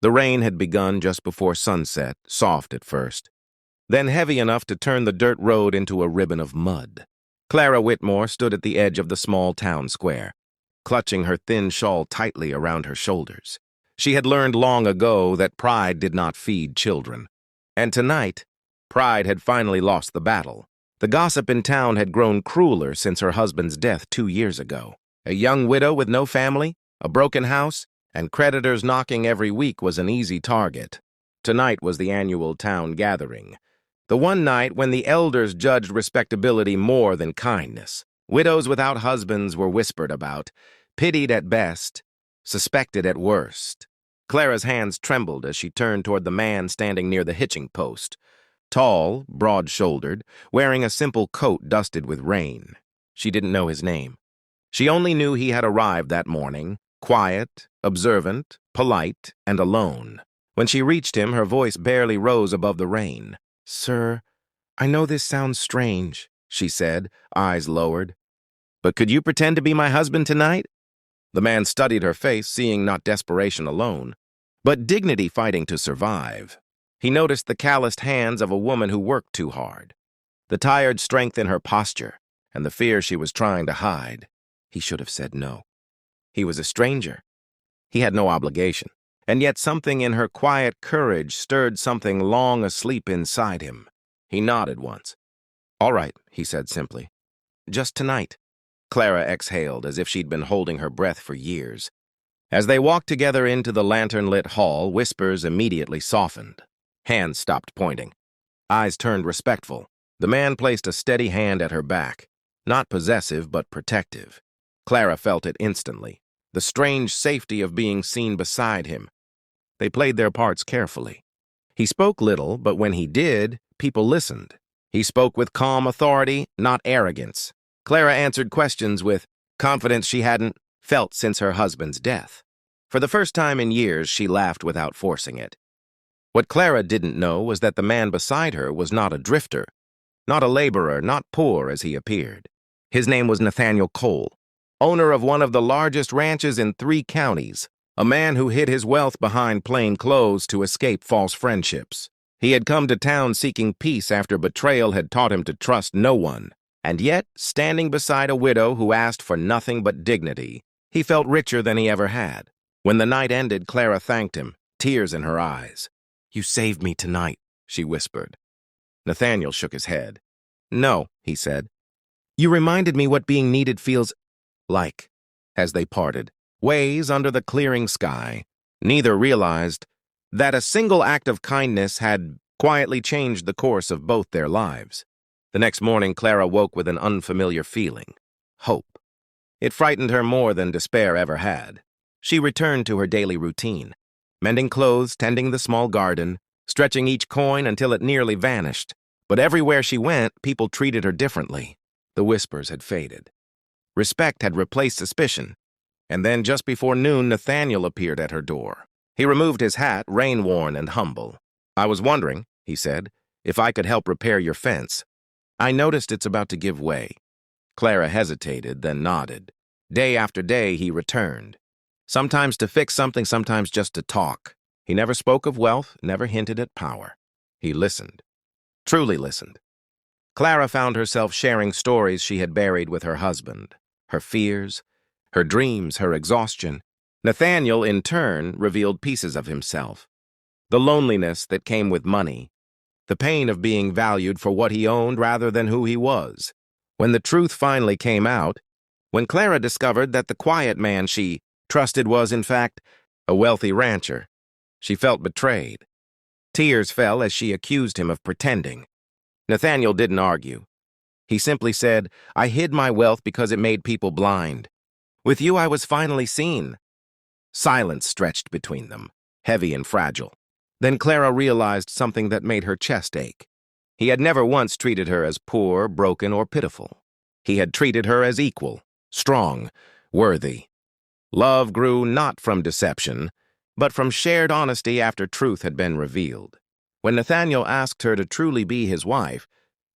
The rain had begun just before sunset, soft at first, then heavy enough to turn the dirt road into a ribbon of mud. Clara Whitmore stood at the edge of the small town square, clutching her thin shawl tightly around her shoulders. She had learned long ago that pride did not feed children. And tonight, pride had finally lost the battle. The gossip in town had grown crueler since her husband's death 2 years ago. A young widow with no family, a broken house, and creditors knocking every week was an easy target. Tonight was the annual town gathering, the one night when the elders judged respectability more than kindness. Widows without husbands were whispered about, pitied at best, suspected at worst. Clara's hands trembled as she turned toward the man standing near the hitching post. Tall, broad-shouldered, wearing a simple coat dusted with rain. She didn't know his name. She only knew he had arrived that morning, quiet, observant, polite, and alone. When she reached him, her voice barely rose above the rain. "Sir, I know this sounds strange," she said, eyes lowered. "But could you pretend to be my husband tonight?" The man studied her face, seeing not desperation alone, but dignity fighting to survive. He noticed the calloused hands of a woman who worked too hard, the tired strength in her posture, and the fear she was trying to hide. He should have said no. He was a stranger. He had no obligation, and yet something in her quiet courage stirred something long asleep inside him. He nodded once. "All right," he said simply. "Just tonight." Clara exhaled as if she'd been holding her breath for years. As they walked together into the lantern-lit hall, whispers immediately softened. Hands stopped pointing. Eyes turned respectful. The man placed a steady hand at her back, not possessive but protective. Clara felt it instantly, the strange safety of being seen beside him. They played their parts carefully. He spoke little, but when he did, people listened. He spoke with calm authority, not arrogance. Clara answered questions with confidence she hadn't felt since her husband's death. For the first time in years, she laughed without forcing it. What Clara didn't know was that the man beside her was not a drifter, not a laborer, not poor as he appeared. His name was Nathaniel Cole, owner of one of the largest ranches in 3 counties, a man who hid his wealth behind plain clothes to escape false friendships. He had come to town seeking peace after betrayal had taught him to trust no one. And yet, standing beside a widow who asked for nothing but dignity, he felt richer than he ever had. When the night ended, Clara thanked him, tears in her eyes. "You saved me tonight," she whispered. Nathaniel shook his head. "No," he said. "You reminded me what being needed feels like." As they parted, ways under the clearing sky, neither realized that a single act of kindness had quietly changed the course of both their lives. The next morning, Clara woke with an unfamiliar feeling, hope. It frightened her more than despair ever had. She returned to her daily routine, mending clothes, tending the small garden, stretching each coin until it nearly vanished. But everywhere she went, people treated her differently. The whispers had faded. Respect had replaced suspicion. And then just before noon, Nathaniel appeared at her door. He removed his hat, rain-worn and humble. "I was wondering," he said, "if I could help repair your fence. I noticed it's about to give way." Clara hesitated, then nodded. Day after day, he returned. Sometimes to fix something, sometimes just to talk. He never spoke of wealth, never hinted at power. He listened. Truly listened. Clara found herself sharing stories she had buried with her husband. Her fears, her dreams, her exhaustion. Nathaniel, in turn, revealed pieces of himself. The loneliness that came with money. The pain of being valued for what he owned rather than who he was. When the truth finally came out, when Clara discovered that the quiet man she trusted was, in fact, a wealthy rancher, she felt betrayed. Tears fell as she accused him of pretending. Nathaniel didn't argue. He simply said, "I hid my wealth because it made people blind. With you, I was finally seen." Silence stretched between them, heavy and fragile. Then Clara realized something that made her chest ache. He had never once treated her as poor, broken, or pitiful. He had treated her as equal, strong, worthy. Love grew not from deception, but from shared honesty after truth had been revealed. When Nathaniel asked her to truly be his wife,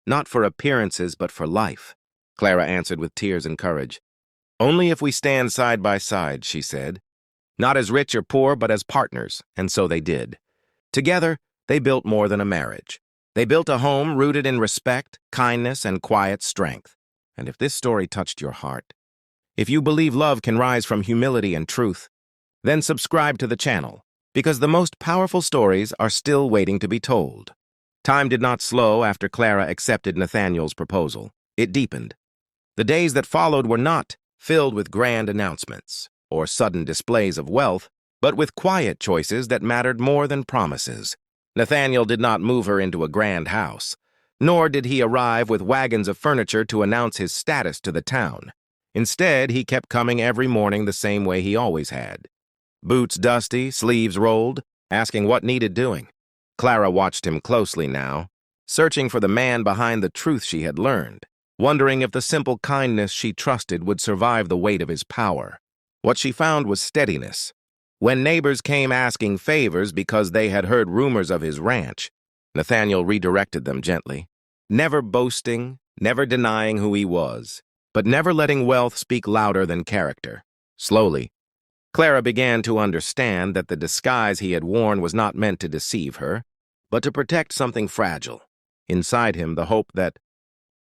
not for appearances but for life, Clara answered with tears and courage. "Only if we stand side by side," she said. Not as rich or poor, but as partners, and so they did. Together, they built more than a marriage. They built a home rooted in respect, kindness, and quiet strength. And if this story touched your heart, if you believe love can rise from humility and truth, then subscribe to the channel, because the most powerful stories are still waiting to be told. Time did not slow after Clara accepted Nathaniel's proposal. It deepened. The days that followed were not filled with grand announcements or sudden displays of wealth, but with quiet choices that mattered more than promises. Nathaniel did not move her into a grand house, nor did he arrive with wagons of furniture to announce his status to the town. Instead, he kept coming every morning the same way he always had. Boots dusty, sleeves rolled, asking what needed doing. Clara watched him closely now, searching for the man behind the truth she had learned, wondering if the simple kindness she trusted would survive the weight of his power. What she found was steadiness. When neighbors came asking favors because they had heard rumors of his ranch, Nathaniel redirected them gently, never boasting, never denying who he was, but never letting wealth speak louder than character. Slowly, Clara began to understand that the disguise he had worn was not meant to deceive her, but to protect something fragile. Inside him, the hope that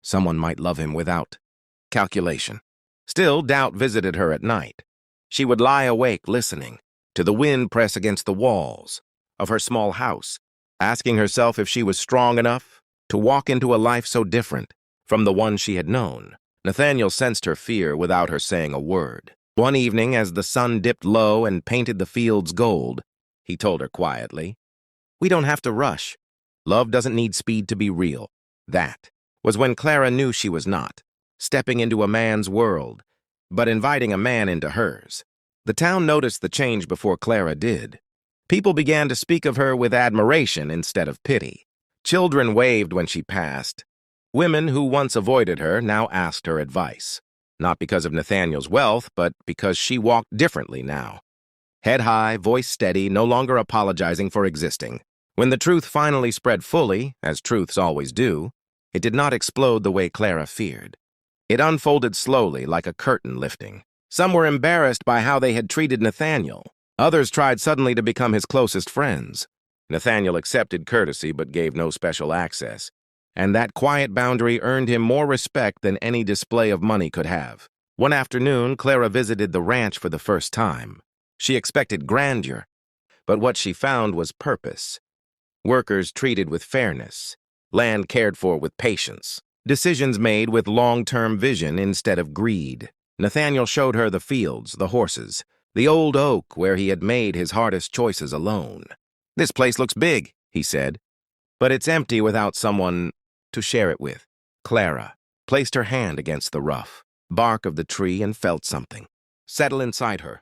someone might love him without calculation. Still, doubt visited her at night. She would lie awake listening to the wind press against the walls of her small house, asking herself if she was strong enough to walk into a life so different from the one she had known. Nathaniel sensed her fear without her saying a word. One evening, as the sun dipped low and painted the fields gold, he told her quietly, "We don't have to rush. Love doesn't need speed to be real." That was when Clara knew she was not stepping into a man's world, but inviting a man into hers. The town noticed the change before Clara did. People began to speak of her with admiration instead of pity. Children waved when she passed. Women who once avoided her now asked her advice, not because of Nathaniel's wealth, but because she walked differently now. Head high, voice steady, no longer apologizing for existing. When the truth finally spread fully, as truths always do, it did not explode the way Clara feared. It unfolded slowly, like a curtain lifting. Some were embarrassed by how they had treated Nathaniel. Others tried suddenly to become his closest friends. Nathaniel accepted courtesy but gave no special access, and that quiet boundary earned him more respect than any display of money could have. One afternoon, Clara visited the ranch for the first time. She expected grandeur, but what she found was purpose. Workers treated with fairness, land cared for with patience, decisions made with long-term vision instead of greed. Nathaniel showed her the fields, the horses, the old oak where he had made his hardest choices alone. "This place looks big," he said, "but it's empty without someone to share it with." Clara placed her hand against the rough bark of the tree and felt something settle inside her,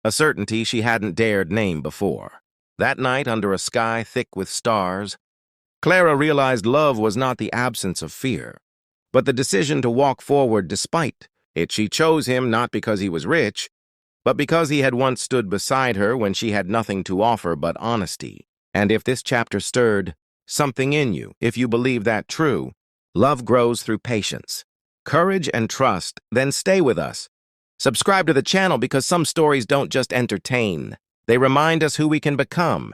a certainty she hadn't dared name before. That night, under a sky thick with stars, Clara realized love was not the absence of fear, but the decision to walk forward despite it. She chose him not because he was rich, but because he had once stood beside her when she had nothing to offer but honesty. And if this chapter stirred something in you, if you believe that true, love grows through patience, courage, and trust, then stay with us. Subscribe to the channel because some stories don't just entertain. They remind us who we can become.